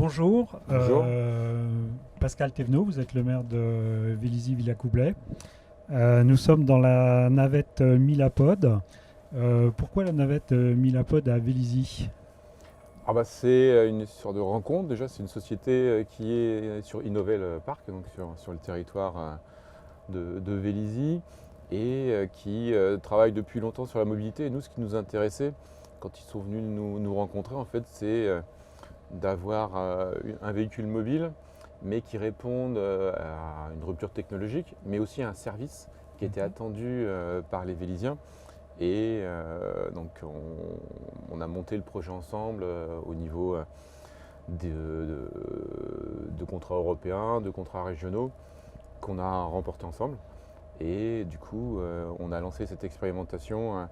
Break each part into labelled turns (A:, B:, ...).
A: Bonjour,
B: Bonjour.
A: Pascal Thévenot, vous êtes le maire de Vélizy-Villacoublay. Nous sommes dans la navette Milapod. Pourquoi la navette Milapod à Vélizy?
B: C'est une sorte de rencontre. Déjà, c'est une société qui est sur Innovel Park, donc sur le territoire de Vélizy, et qui travaille depuis longtemps sur la mobilité. Et nous, ce qui nous intéressait quand ils sont venus nous rencontrer, en fait, c'est d'avoir un véhicule mobile, mais qui réponde à une rupture technologique, mais aussi à un service qui était
A: Mhm.
B: attendu par les Vélysiens. Et on a monté le projet ensemble au niveau de contrats européens, de contrats régionaux qu'on a remportés ensemble. Et du coup, on a lancé cette expérimentation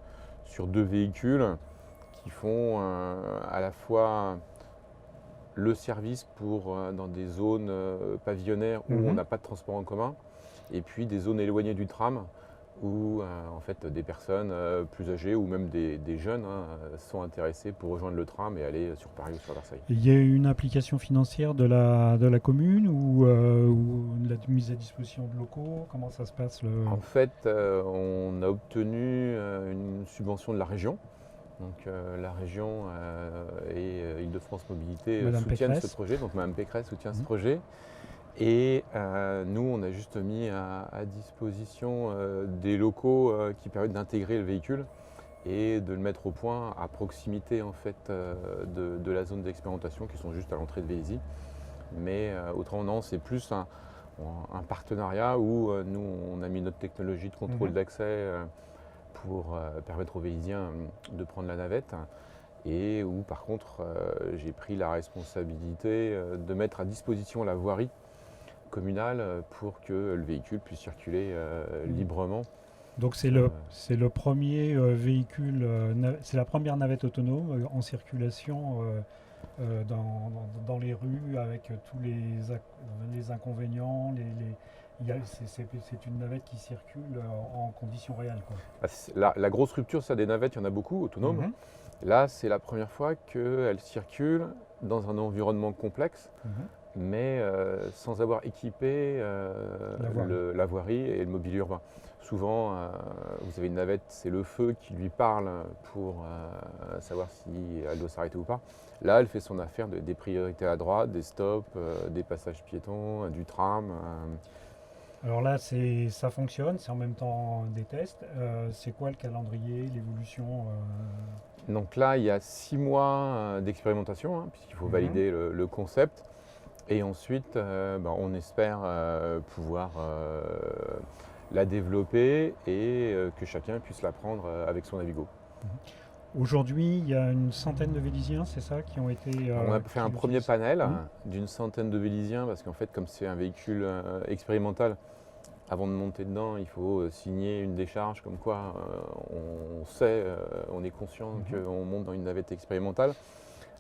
B: sur deux véhicules qui font à la fois le service pour dans des zones pavillonnaires où on
A: Mhm.
B: n'a pas de transport en commun, et puis des zones éloignées du tram où en fait des personnes plus âgées ou même des jeunes sont intéressés pour rejoindre le tram et aller sur Paris ou sur Versailles.
A: Il y a une implication financière de la commune ou de la mise à disposition de locaux? Comment ça se passe
B: En fait, on a obtenu une subvention de la région. Donc la région et Île-de-France Mobilité
A: Madame
B: soutiennent ce
A: Pécresse?
B: projet, donc Mme Pécresse soutient ce
A: Mhm.
B: projet. Et nous, on a juste mis à disposition des locaux qui permettent d'intégrer le véhicule et de le mettre au point à proximité en fait, de la zone d'expérimentation qui sont juste à l'entrée de Vélizy. Mais autrement, non, c'est plus un partenariat où nous, on a mis notre technologie de contrôle
A: Mhm.
B: d'accès pour permettre aux Vélysiens de prendre la navette, et où par contre j'ai pris la responsabilité de mettre à disposition la voirie communale pour que le véhicule puisse circuler
A: Mhm.
B: librement.
A: Donc c'est
B: Euh,
A: le premier véhicule, c'est la première navette autonome en circulation dans les rues avec tous les inconvénients. C'est une navette qui circule en conditions réelles, quoi.
B: la grosse rupture, ça des navettes, il y en a beaucoup autonomes.
A: Mhm.
B: Là, c'est la première fois qu'elle circule dans un environnement complexe,
A: Mhm.
B: mais sans avoir équipé
A: La voirie.
B: la voirie et le mobilier urbain. Souvent, vous avez une navette, c'est le feu qui lui parle pour savoir si elle doit s'arrêter ou pas. Là, elle fait son affaire des priorités à droite, des stops, des passages piétons, du tram.
A: Alors là, ça fonctionne, c'est en même temps des tests. C'est quoi le calendrier, l'évolution
B: Donc là, il y a 6 mois d'expérimentation, puisqu'il faut
A: Mhm.
B: valider le concept. Et ensuite, on espère pouvoir la développer et que chacun puisse la prendre avec son Navigo.
A: Mhm. Aujourd'hui, il y a une centaine de Vélysiens, c'est ça, qui ont été,
B: Alors, on a fait
A: qui
B: un premier
A: l'utilisent.
B: panel
A: Mhm.
B: d'une centaine de Vélysiens parce qu'en fait, comme c'est un véhicule expérimental, avant de monter dedans, il faut signer une décharge comme quoi on sait, on est conscient
A: Mhm.
B: qu'on monte dans une navette expérimentale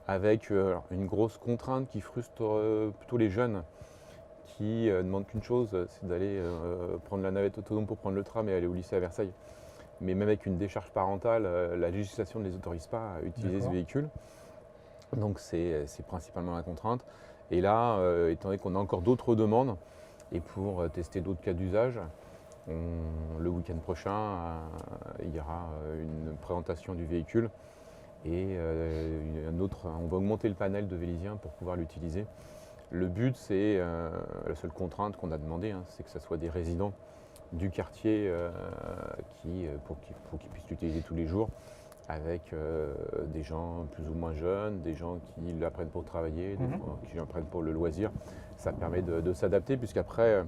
B: avec une grosse contrainte qui frustre plutôt les jeunes qui ne demandent qu'une chose, c'est d'aller prendre la navette autonome pour prendre le tram et aller au lycée à Versailles. Mais même avec une décharge parentale, la législation ne les autorise pas à utiliser ce
A: D'accord.
B: véhicule. Donc c'est principalement la contrainte. Et là, étant donné qu'on a encore d'autres demandes, et pour tester d'autres cas d'usage, le week-end prochain, il y aura une présentation du véhicule et on va augmenter le panel de Vélysiens pour pouvoir l'utiliser. Le but, c'est la seule contrainte qu'on a demandé, c'est que ce soit des résidents du quartier pour qu'ils puissent l'utiliser tous les jours, avec des gens plus ou moins jeunes, des gens qui l'apprennent pour travailler, des
A: Mhm.
B: gens qui l'apprennent pour le loisir. Ça permet de s'adapter, puisqu'après,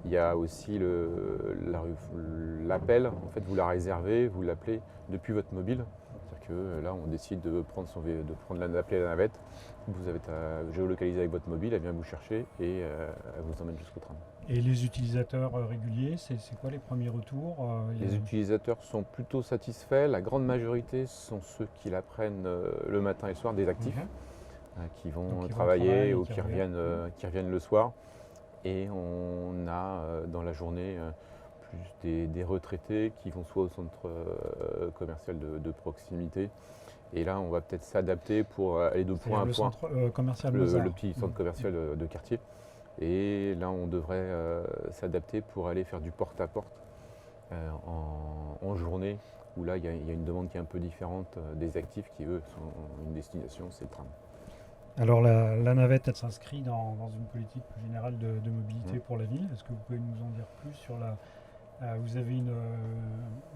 B: il y a aussi l'appel. En fait, vous la réservez, vous l'appelez depuis votre mobile. C'est-à-dire que là, on décide de prendre d'appeler la navette. Vous avez à géolocaliser avec votre mobile, elle vient vous chercher et elle vous emmène jusqu'au tram.
A: Et les utilisateurs réguliers, c'est quoi les premiers retours
B: Les utilisateurs sont plutôt satisfaits. La grande majorité sont ceux qui la prennent le matin et le soir, des actifs,
A: Mhm.
B: qui vont
A: Donc ils vont au travail
B: travailler
A: et
B: ou
A: qui reviennent. Mhm.
B: qui reviennent le soir. Et on a dans la journée plus des retraités qui vont soit au centre commercial de proximité, Et là, on va peut-être s'adapter pour aller de point à
A: le
B: point,
A: centre commercial Mozart.
B: le petit centre commercial de quartier. Et là, on devrait s'adapter pour aller faire du porte-à-porte en journée, où là, il y a une demande qui est un peu différente des actifs qui, eux, sont une destination, c'est le tram.
A: Alors la navette, elle s'inscrit dans une politique plus générale de mobilité pour la ville. Est-ce que vous pouvez nous en dire plus sur vous avez une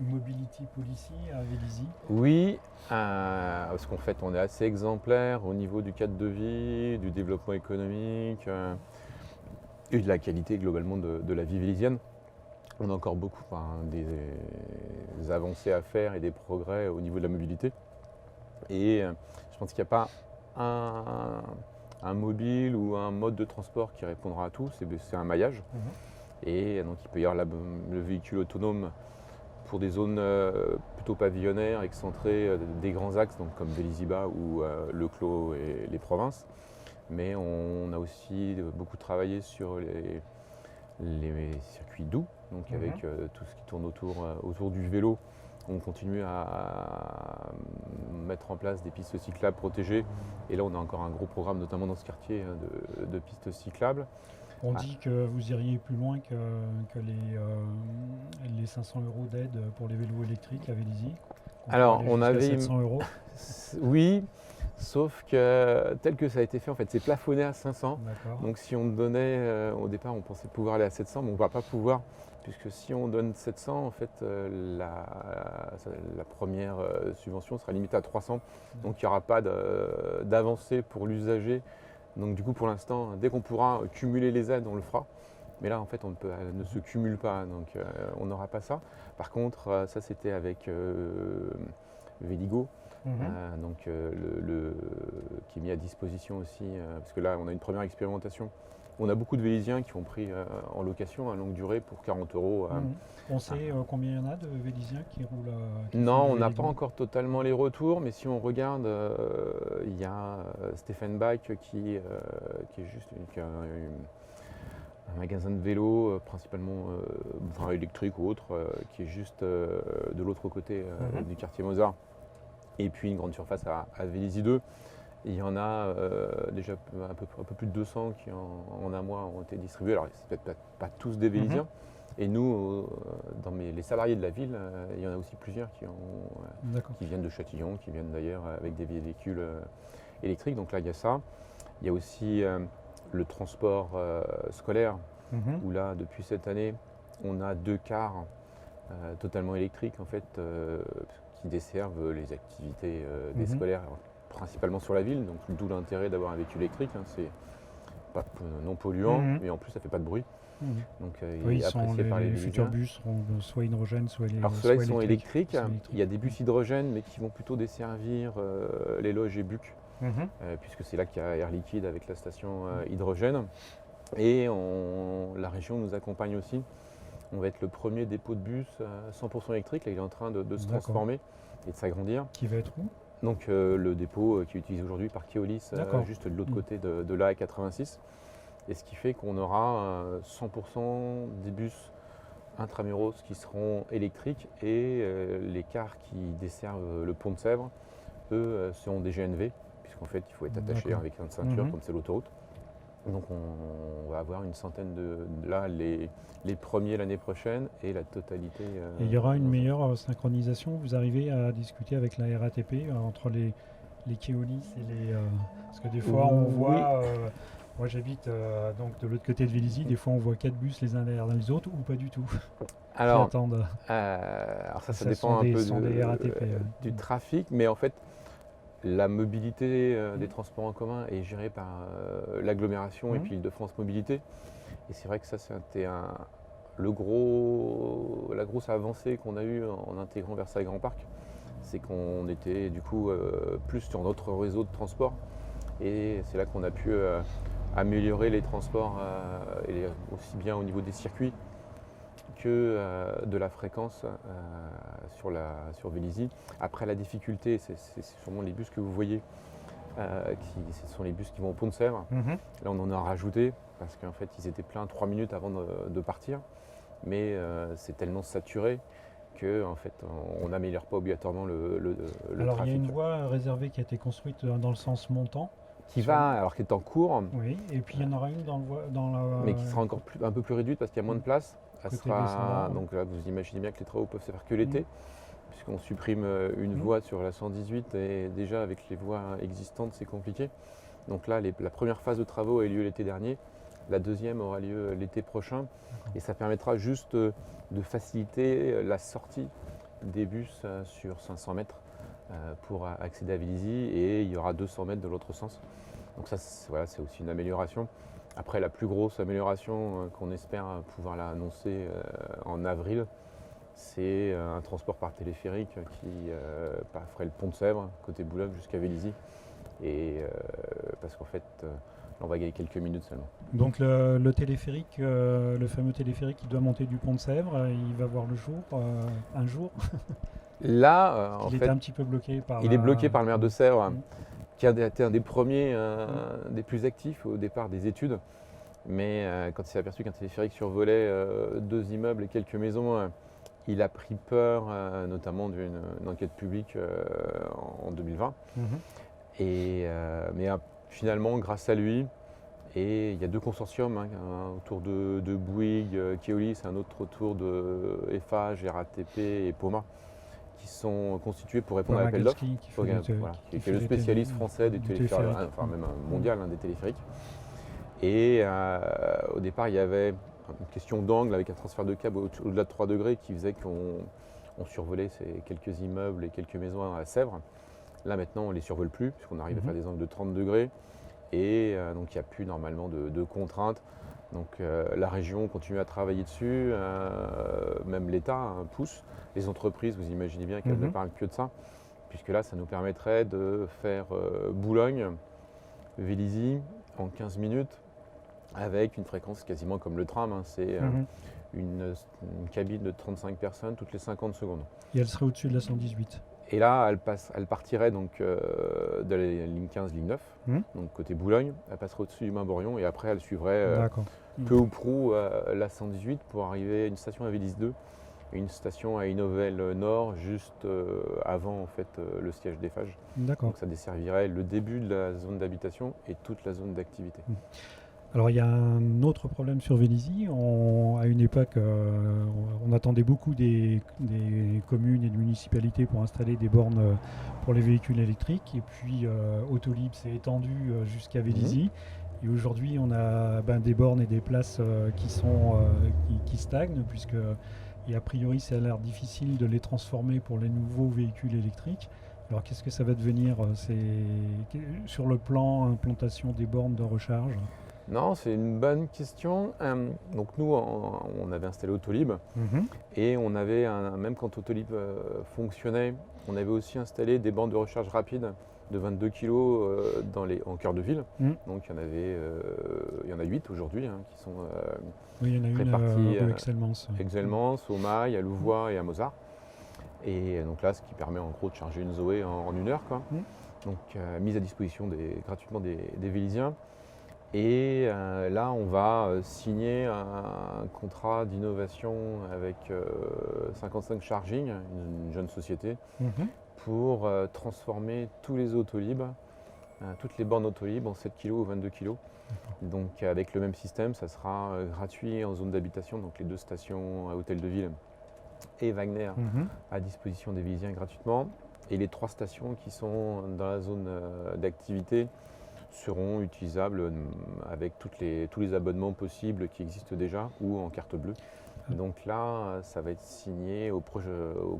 A: mobility policy à Vélizy?
B: Oui, parce qu'en fait, on est assez exemplaire au niveau du cadre de vie, du développement économique et de la qualité globalement de la vie vélizienne. On a encore beaucoup des avancées à faire et des progrès au niveau de la mobilité. Et je pense qu'il n'y a pas un mobile ou un mode de transport qui répondra à tout, c'est un maillage. Et donc il peut y avoir le véhicule autonome pour des zones plutôt pavillonnaires, excentrées des grands axes, donc comme Vélizy-Bas ou Le Clos et les provinces. Mais on a aussi beaucoup travaillé sur les circuits doux, donc avec tout ce qui tourne autour du vélo. On continue à mettre en place des pistes cyclables protégées. Et là, on a encore un gros programme, notamment dans ce quartier, de pistes cyclables.
A: On dit que vous iriez plus loin que les 500 € d'aide pour les vélos électriques à Vélizy.
B: Alors, on avait
A: 700 €.
B: Oui, sauf que tel que ça a été fait, en fait, c'est plafonné à 500.
A: D'accord.
B: Donc, si on donnait, au départ, on pensait pouvoir aller à 700, mais on ne va pas pouvoir, puisque si on donne 700, en fait, la première subvention sera limitée à 300. Donc, il n'y aura pas d'avancée pour l'usager. Donc du coup, pour l'instant, dès qu'on pourra cumuler les aides, on le fera. Mais là, en fait, elle ne se cumule pas, donc on n'aura pas ça. Par contre, ça, c'était avec Véligo, donc, qui est mis à disposition aussi, parce que là, on a une première expérimentation. On a beaucoup de Véliziens qui ont pris en location à longue durée pour 40 €.
A: On sait combien il y en a de Véliziens qui roulent
B: Non, on n'a pas encore totalement les retours, mais si on regarde, il y a Stéphane Bach qui est juste un magasin de vélo, principalement électrique ou autre, qui est juste de l'autre côté du quartier Mozart. Et puis une grande surface à Vélizy 2. Il y en a déjà un peu plus de 200 qui en un mois ont été distribués. Alors c'est peut-être pas tous des Véliziens. Et nous, dans les salariés de la ville, il y en a aussi plusieurs qui viennent de Châtillon, qui viennent d'ailleurs avec des véhicules électriques. Donc là, il y a ça. Il y a aussi le transport scolaire, où là, depuis cette année, on a 2 cars totalement électriques en fait, qui desservent les activités des scolaires, principalement sur la ville. Donc d'où l'intérêt d'avoir un véhicule électrique. C'est pas non polluant, mais en plus, ça ne fait pas de bruit. Donc, il est apprécié par les
A: futurs bus seront soit hydrogène, soit électriques.
B: Alors ceux-là, ils sont électriques. Il y a des bus hydrogène, mais qui vont plutôt desservir les loges et Buc, puisque c'est là qu'il y a Air Liquide avec la station hydrogène. Et la région nous accompagne aussi. On va être le premier dépôt de bus 100% électrique. Là, il est en train de se transformer et de s'agrandir.
A: Qui va être où?
B: Donc le dépôt qui est utilisé aujourd'hui par Keolis, juste de l'autre côté de l'A86. Et ce qui fait qu'on aura 100% des bus intramuros qui seront électriques et les cars qui desservent le pont de Sèvres, eux, seront des GNV, puisqu'en fait il faut être attaché avec une ceinture comme c'est l'autoroute. Donc on va avoir une centaine les premiers l'année prochaine et la totalité.
A: Et il y aura une meilleure synchronisation. Vous arrivez à discuter avec la RATP entre les Keolis et les. Parce que des fois on voit. Moi j'habite donc de l'autre côté de Vélizy, des fois on voit 4 bus les uns derrière les autres ou pas du tout.
B: Alors,
A: qui attendent.
B: Alors ça dépend un peu du trafic, mais en fait la mobilité des transports en commun est gérée par l'agglomération et puis Île-de-France Mobilité. Et c'est vrai que ça c'était la grosse avancée qu'on a eue en intégrant Versailles Grand Parc, c'est qu'on était du coup plus sur notre réseau de transport. Et c'est là qu'on a pu améliorer les transports aussi bien au niveau des circuits que de la fréquence sur Vélizy. Après, la difficulté, c'est sûrement les bus que vous voyez, ce sont les bus qui vont au pont de Sèvres. Là, on en a rajouté parce qu'en fait, ils étaient pleins 3 minutes avant de partir. Mais c'est tellement saturé que en fait, on n'améliore pas obligatoirement le
A: Alors il y a
B: trafic.
A: une voie réservée qui a été construite dans le sens montant.
B: Qui est en cours,
A: Oui, et puis il y en aura une dans la.
B: mais qui sera un peu plus réduite parce qu'il y a moins de place.
A: Côté descendant.
B: Donc là, vous imaginez bien que les travaux peuvent se faire que l'été, puisqu'on supprime une voie sur la 118 et déjà avec les voies existantes, c'est compliqué. Donc là, la première phase de travaux a eu lieu l'été dernier. La deuxième aura lieu l'été prochain. Et ça permettra juste de faciliter la sortie des bus sur 500 mètres pour accéder à Vélizy. Et il y aura 200 mètres de l'autre sens. Donc ça, c'est aussi une amélioration. Après, la plus grosse amélioration qu'on espère pouvoir l'annoncer en avril, c'est un transport par téléphérique qui ferait le pont de Sèvres, côté Boulogne, jusqu'à Vélizy. Et parce qu'en fait, on va gagner quelques minutes seulement.
A: Donc le téléphérique, le fameux téléphérique qui doit monter du pont de Sèvres, il va voir le jour un jour.
B: Là,
A: il était un petit peu bloqué par.
B: Il est bloqué par le maire de Sèvres,
A: Mmh.
B: qui a été un des premiers, des plus actifs au départ des études. Mais quand il s'est aperçu qu'un téléphérique survolait 2 immeubles et quelques maisons, il a pris peur, notamment d'une enquête publique en 2020. Mais finalement, grâce à lui, et il y a 2 consortiums, un autour de Bouygues, Keolis, un autre autour de Eiffage, RATP et Poma, qui sont constitués pour répondre à l'appel d'offres. Qui est le spécialiste français des téléphériques, enfin même mondial des téléphériques. Et au départ, il y avait une question d'angle avec un transfert de câble au-delà de 3 degrés qui faisait qu'on survolait ces quelques immeubles et quelques maisons à Sèvres. Là maintenant, on ne les survole plus puisqu'on arrive à faire des angles de 30 degrés et donc il n'y a plus normalement de contraintes. Donc la région continue à travailler dessus, même l'État pousse. Les entreprises, vous imaginez bien qu'elles ne parlent que de ça, puisque là, ça nous permettrait de faire Boulogne, Vélizy en 15 minutes avec une fréquence quasiment comme le tram. C'est une cabine de 35 personnes toutes les 50 secondes.
A: Et elle serait au-dessus de la 118.
B: Et là, elle partirait donc de la ligne 15, ligne 9, donc côté Boulogne. Elle passerait au-dessus du Main-Borion et après, elle suivrait peu ou prou la 118 pour arriver à une station à Vélizy 2 et une station à Innovel Nord juste avant en fait, le siège d'Eiffage. Donc ça desservirait le début de la zone d'habitation et toute la zone d'activité.
A: Alors il y a un autre problème sur Vélizy. À une époque, on attendait beaucoup des communes et des municipalités pour installer des bornes pour les véhicules électriques. Et puis Autolib s'est étendu jusqu'à Vélizy. Et aujourd'hui, on a des bornes et des places qui stagnent, puisque a priori, ça a l'air difficile de les transformer pour les nouveaux véhicules électriques. Alors qu'est-ce que ça va devenir sur le plan implantation des bornes de recharge?
B: Non, c'est une bonne question. Donc nous, on avait installé Autolib et on avait, même quand Autolib fonctionnait, on avait aussi installé des bandes de recharge rapide de 22 kg en cœur de ville. Donc il y en a 8 aujourd'hui qui sont
A: il y en a
B: répartis
A: une Excelmance.
B: Excelmance, au Mail, à Louvois et à Mozart. Et donc là, ce qui permet en gros de charger une Zoé en 1 heure. Donc mise à disposition gratuitement des Vélysiens. Et là, on va signer un contrat d'innovation avec 55 Charging, une jeune société, pour transformer tous les Autolib, toutes les bornes Autolib en 7 kg ou 22 kg. Donc avec le même système, ça sera gratuit en zone d'habitation, donc les 2 stations à Hôtel de Ville et Wagner à disposition des Vélysiens gratuitement. Et les 3 stations qui sont dans la zone d'activité seront utilisables avec tous les abonnements possibles qui existent déjà ou en carte bleue. Donc là, ça va être signé au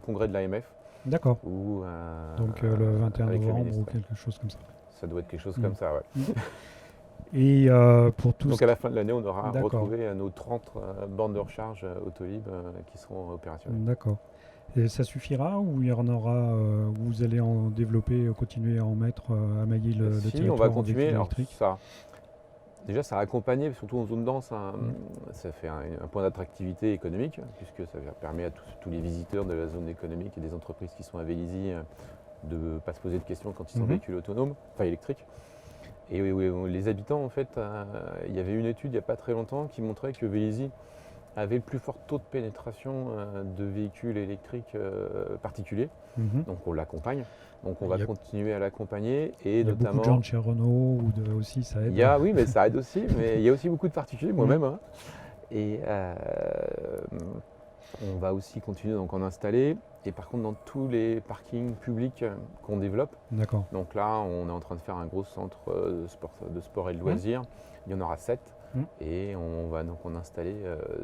B: congrès de l'AMF.
A: D'accord. Donc le 21 novembre ou quelque chose comme ça.
B: Ça doit être quelque chose comme ça, ouais.
A: Et pour tous.
B: Donc à la fin de l'année, on aura retrouvé nos 30 bornes de recharge Autolib qui seront opérationnelles.
A: D'accord. Et ça suffira ou il y en aura, vous allez en développer, continuer à en mettre, à mailler le territoire?
B: On va continuer. Alors, déjà, ça a accompagné, surtout en zone dense, ça fait un point d'attractivité économique, puisque ça permet à tous les visiteurs de la zone économique et des entreprises qui sont à Vélizy de ne pas se poser de questions quand ils sont véhicules autonomes, enfin électriques. Et les habitants, en fait, il y avait une étude il n'y a pas très longtemps qui montrait que Vélizy avait le plus fort taux de pénétration de véhicules électriques particuliers. Donc on l'accompagne. Donc on va continuer à l'accompagner. Et
A: il y a
B: notamment,
A: beaucoup de gens de chez Renault aussi, ça aide.
B: oui, mais ça aide aussi. Mais il y a aussi beaucoup de particuliers, moi-même. Hein. Et on va aussi continuer donc en installer. Et par contre, dans tous les parkings publics qu'on développe, donc là, on est en train de faire un gros centre de sport et de loisirs. Il y en aura 7. Et on va donc en installer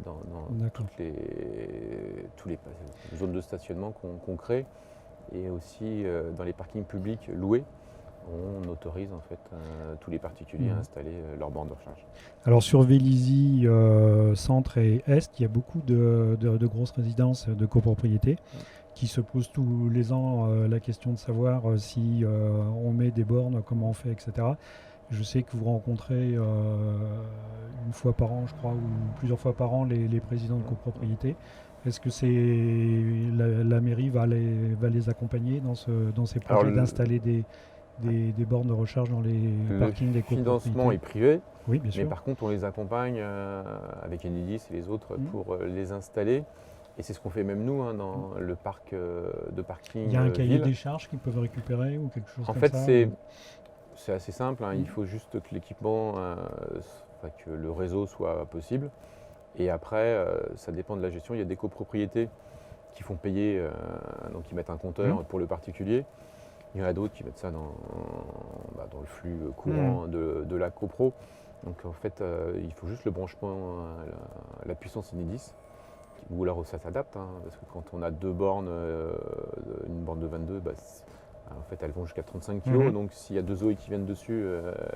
B: dans toutes les zones de stationnement qu'on crée. Et aussi dans les parkings publics loués, on autorise en fait tous les particuliers à installer leur borne de recharge.
A: Alors sur Vélizy, centre et est, il y a beaucoup de grosses résidences de copropriété qui se posent tous les ans la question de savoir si on met des bornes, comment on fait, etc. Je sais que vous rencontrez une fois par an, je crois, ou plusieurs fois par an les présidents de copropriété. Est-ce que la mairie va les accompagner dans ces projets d'installer des bornes de recharge dans les parkings des copropriétés?
B: Le financement est privé,
A: oui, bien sûr.
B: Mais par contre on les accompagne avec Enedis et les autres pour les installer. Et c'est ce qu'on fait même nous dans le parc de parking.
A: Il y a un cahier des charges qu'ils peuvent récupérer ou quelque chose comme ça?
B: En fait, c'est assez simple. Il faut juste que l'équipement, que le réseau soit possible. Et après, ça dépend de la gestion. Il y a des copropriétés qui font payer, donc ils mettent un compteur pour le particulier. Il y en a d'autres qui mettent ça dans le flux courant de la copro. Donc en fait, il faut juste le branchement à la puissance Enedis, ou alors ça s'adapte, parce que quand on a deux bornes, une borne de 22, en fait elles vont jusqu'à 35 kg, donc s'il y a deux OE qui viennent dessus,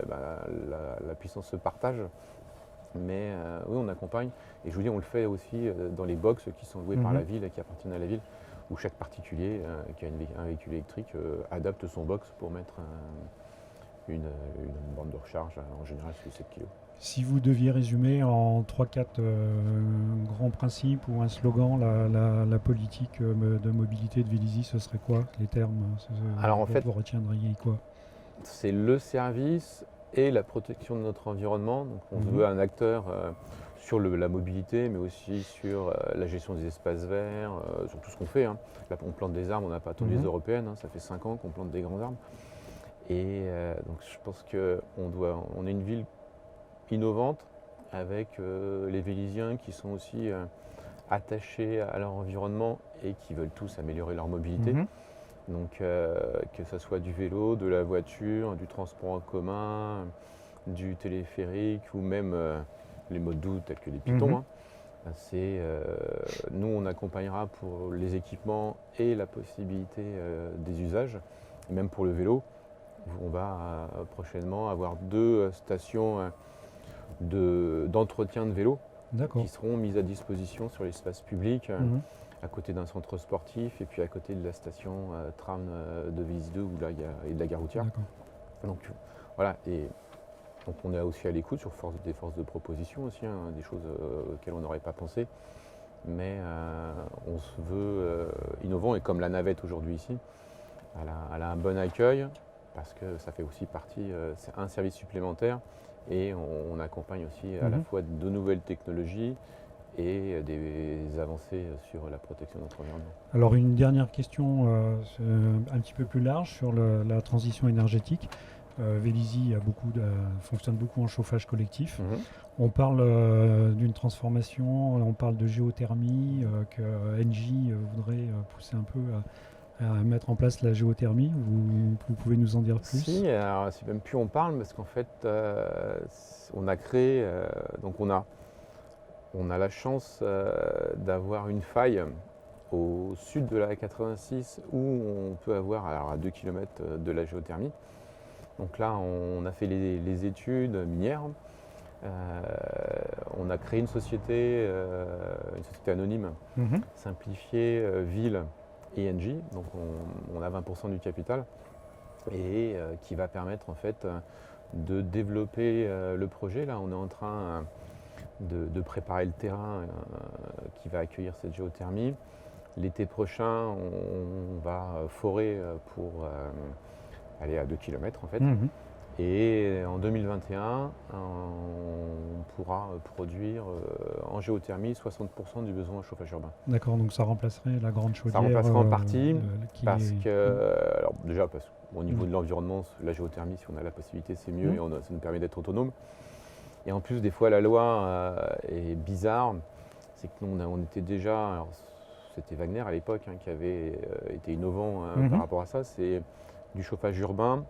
B: la puissance se partage. Mais oui, on accompagne, et je vous dis, on le fait aussi dans les box qui sont loués par la ville et qui appartiennent à la ville, où chaque particulier qui a un véhicule électrique adapte son box pour mettre une borne de recharge, en général sous 7 kg.
A: Si vous deviez résumer en 3-4 grands principes ou un slogan la politique de mobilité de Vélizy, ce serait quoi les termes?
B: Alors en fait,
A: vous retiendriez quoi?
B: C'est le service et la protection de notre environnement. Donc on se veut un acteur sur la mobilité, mais aussi sur la gestion des espaces verts, sur tout ce qu'on fait. Là, on plante des arbres, on n'a pas attendu les européennes, ça fait 5 ans qu'on plante des grands arbres. Et donc je pense qu'on est une ville innovante avec les Vélysiens qui sont aussi attachés à leur environnement et qui veulent tous améliorer leur mobilité. Donc que ce soit du vélo, de la voiture, du transport en commun, du téléphérique ou même les modes doux tels que les pitons. Nous on accompagnera pour les équipements et la possibilité des usages, et même pour le vélo. On va prochainement avoir 2 stations d'entretien de vélo qui seront mises à disposition sur l'espace public, à côté d'un centre sportif et puis à côté de la station tram de Vélizy 2 et de la gare routière. Donc voilà, et donc on est aussi à l'écoute sur des forces de proposition aussi, des choses auxquelles on n'aurait pas pensé. Mais on se veut innovant, et comme la navette aujourd'hui ici, elle a un bon accueil parce que ça fait aussi partie, c'est un service supplémentaire, et on accompagne aussi à la fois de nouvelles technologies et des avancées sur la protection de notre environnement.
A: Alors une dernière question un petit peu plus large sur la transition énergétique. Vélizy fonctionne beaucoup en chauffage collectif. On parle d'une transformation, on parle de géothermie, que Engie voudrait pousser un peu à mettre en place la géothermie. Vous pouvez nous en dire plus?
B: Si, alors, si même plus on parle, parce qu'en fait, on a créé, donc on a la chance d'avoir une faille au sud de la 86 où on peut avoir, alors à 2 km de la géothermie. Donc là, on a fait les études minières. On a créé une société anonyme, simplifiée, ville et Engie. Donc on a 20% du capital, et qui va permettre en fait de développer le projet. Là, on est en train de préparer le terrain qui va accueillir cette géothermie. L'été prochain, on va forer pour aller à 2 km en fait. Et en 2021, on pourra produire en géothermie 60% du besoin en chauffage urbain.
A: D'accord, donc ça remplacerait la grande chaudière.
B: Ça remplacerait en partie, parce
A: qui
B: que, alors déjà, parce qu'au niveau de l'environnement, la géothermie, si on a la possibilité, c'est mieux et ça nous permet d'être autonome. Et en plus, des fois, la loi est bizarre, c'est que nous, on était déjà, alors, c'était Wagner à l'époque qui avait été innovant par rapport à ça, c'est du chauffage urbain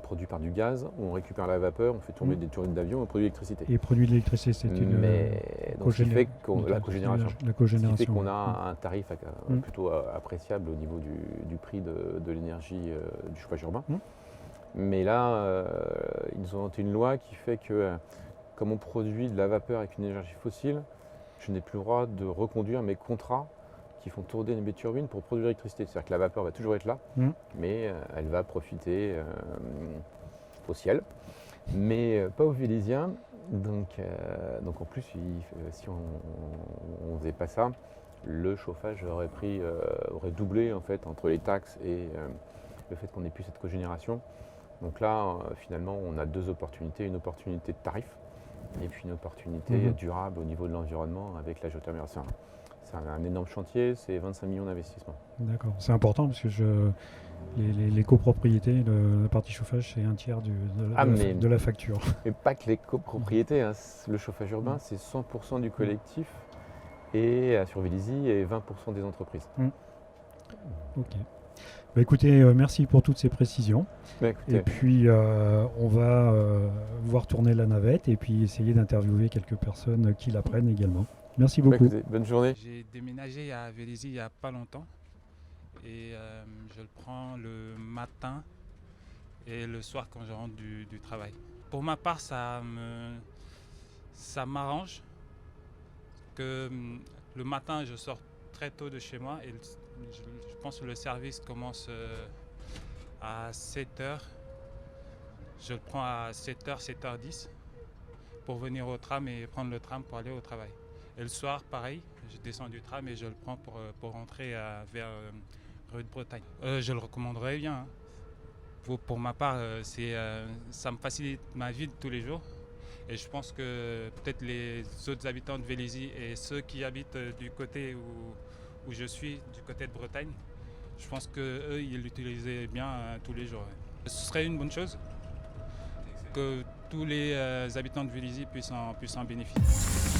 B: produit par du gaz, où on récupère la vapeur, on fait tourner des turbines d'avion, on produit l'électricité.
A: Et produit de l'électricité, c'est une
B: donc, ce qui fait la cogénération.
A: Ce
B: qui fait qu'on a un tarif plutôt appréciable au niveau du prix de l'énergie du chauffage urbain. Mais là, ils ont inventé une loi qui fait que, comme on produit de la vapeur avec une énergie fossile, je n'ai plus le droit de reconduire mes contrats qui font tourner mes turbines pour produire l'électricité. C'est-à-dire que la vapeur va toujours être là, mais elle va profiter au ciel, mais pas aux Vélésiens. Donc en plus, si on faisait pas ça, le chauffage aurait doublé en fait entre les taxes et le fait qu'on n'ait plus cette cogénération. Donc là, finalement, on a deux opportunités, une opportunité de tarif et puis une opportunité durable au niveau de l'environnement avec la géothermie. C'est un énorme chantier, c'est 25 millions d'investissements.
A: D'accord, c'est important parce que les copropriétés, la partie chauffage, c'est un tiers de la facture.
B: Mais pas que les copropriétés, le chauffage urbain, c'est 100% du collectif et sur Vélizy et 20% des entreprises.
A: Ok. Bah écoutez, merci pour toutes ces précisions. Et puis on va voir tourner la navette et puis essayer d'interviewer quelques personnes qui l'apprennent également. Merci beaucoup.
B: Bonne journée.
C: J'ai déménagé à Vélizy il n'y a pas longtemps et je le prends le matin et le soir quand je rentre du travail. Pour ma part, ça m'arrange que le matin je sors très tôt de chez moi et je pense que le service commence à 7h. Je le prends à 7h, 7h10 pour venir au tram et prendre le tram pour aller au travail. Et le soir, pareil, je descends du tram et je le prends pour rentrer vers rue de Bretagne. Je le recommanderais bien. Pour ma part, ça me facilite ma vie de tous les jours. Et je pense que peut-être les autres habitants de Vélizy et ceux qui habitent du côté où je suis, du côté de Bretagne, je pense qu'eux, ils l'utilisaient bien tous les jours. Ce serait une bonne chose que tous les habitants de Vélizy puissent en bénéficier.